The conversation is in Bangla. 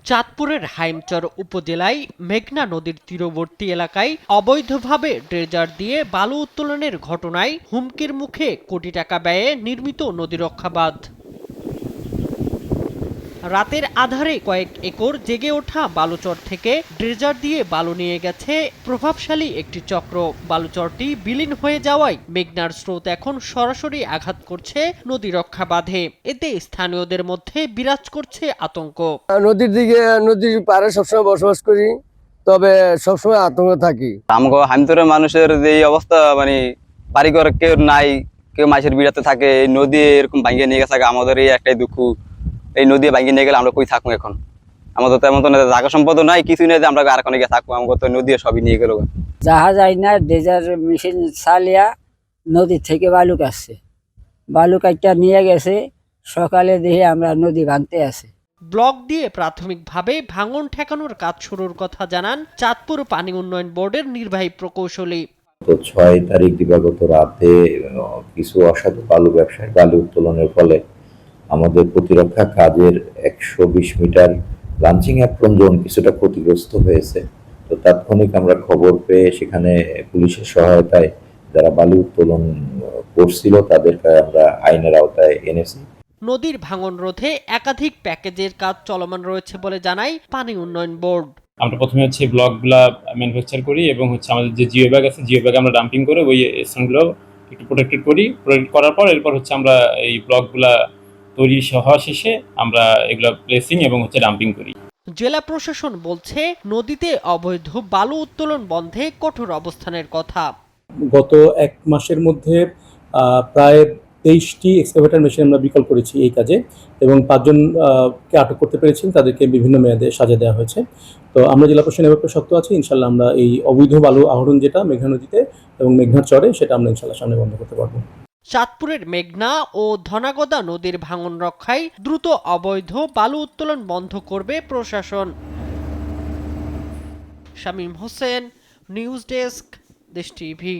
চাঁদপুরের হাইমচর উপজেলায় মেঘনা নদীর তীরবর্তী এলাকায় অবৈধভাবে ড্রেজার দিয়ে বালু উত্তোলনের ঘটনায় হুমকির মুখে কোটি টাকা ব্যয়ে নির্মিত নদীরক্ষা বাঁধ। রাতের আধারে কয়েক একর জেগে ওঠা বালুচর থেকে ড্রেজার দিয়ে বালু নিয়ে গেছে প্রভাবশালী একটি চক্র। বালুচরটি বিলীন হয়ে যাওয়ায় মেঘনার স্রোত এখন সরাসরি আঘাত করছে নদীরক্ষা বাঁধে। এতে স্থানীয়দের মধ্যে বিরাজ করছে আতঙ্ক। নদীর দিকে, নদীর পাড়ে সবসময় বসবাস করি, তবে সবসময় আতঙ্ক থাকি। আমগো হামতরের মানুষের যে অবস্থা, মানে বাড়িঘর কেউ নাই, কেউ মাছের বিড়াতে থাকে, এই নদী এরকম ভাঙিয়ে নিয়ে গেছে। আমাদের এই একটাই দুঃখ, এই নদী ভাঙিয়ে নিয়ে গেলে আমরা কই থাকবো এখন? আমাদের তো এমন জায়গা সম্পদ নাই, কিছুই নেই যে আমরা আর কোনো গিয়ে থাকবো। আমাকে তো নদী সবই নিয়ে গেল। জাহাজ আইনা ডেজার মেশিন চালিয়া নদী থেকে বালু কাটছে, বালু কাটটা নিয়ে গেছে। সকালে দেখে আমরা নদী ভাঙতে আছে। ব্লক দিয়ে প্রাথমিকভাবে ভাঙন ঠেকানোর কাজ শুরুর কথা জানান চাঁদপুর পানি উন্নয়ন বোর্ডের নির্বাহী প্রকৌশলী। তো 6 তারিখ দিবাগত রাতে কিছু অসাধু বালু ব্যবসায়ী বালু উত্তোলনের ফলে আমাদের প্রতিরক্ষা কাজের 120 মিটার লাঞ্চিং অ্যাপ্রন জোন কিছুটা ক্ষতিগ্রস্ত হয়েছে। তো তাৎক্ষণিক আমরা খবর পেয়ে সেখানে পুলিশের সহায়তায় যারা বালু উত্তোলন করছিল তাদেরকে আমরা আইনের আওতায় এনেছি। নদীর ভাঙন রোধে একাধিক প্যাকেজের কাজ চলমান রয়েছে বলে জানায় পানি উন্নয়ন বোর্ড। আমরা প্রথমে ব্লকগুলা ম্যানুফ্যাকচার করি এবং আমাদের যে জিও ব্যাগ আছে, জিও ব্যাগ আমরা ডাম্পিং করে ওই স্থানগুলো একটু প্রোটেক্টেড করি। প্রোটেক্ট করার পর এরপর আমরা এই ব্লকগুলা তৈরি হওয়া শেষে আমরা এগুলা প্লেসিং এবং ডাম্পিং করি। জেলা প্রশাসন বলছে নদীতে অবৈধ বালু উত্তোলন বন্ধে কঠোর অবস্থানের কথা। গত 1 মাসের মধ্যে প্রায় 23টি এক্সকাভেটর মেশিন আমরা বিকল করেছি এই কাজে, এবং 5 জনকে আটক করতে পেরেছি। তাদেরকে বিভিন্ন মেয়াদে সাজা দেওয়া হয়েছে। তো আমরা জেলা প্রশাসনের ব্যাপারে শক্ত আছি। ইনশাল্লাহ আমরা এই অবৈধ বালু আহরণ যেটা মেঘনা নদীতে এবং মেঘনার চরে, সেটা আমরা ইনশাল্লাহ সামনে বন্ধ করতে পারবো। চাঁদপুরের মেঘনা ও ধনাগদা নদীর ভাঙন রক্ষায় দ্রুত অবৈধ বালু উত্তোলন বন্ধ করবে প্রশাসন। শামীম হোসেন, নিউজ ডেস্ক, দেশ টিভি।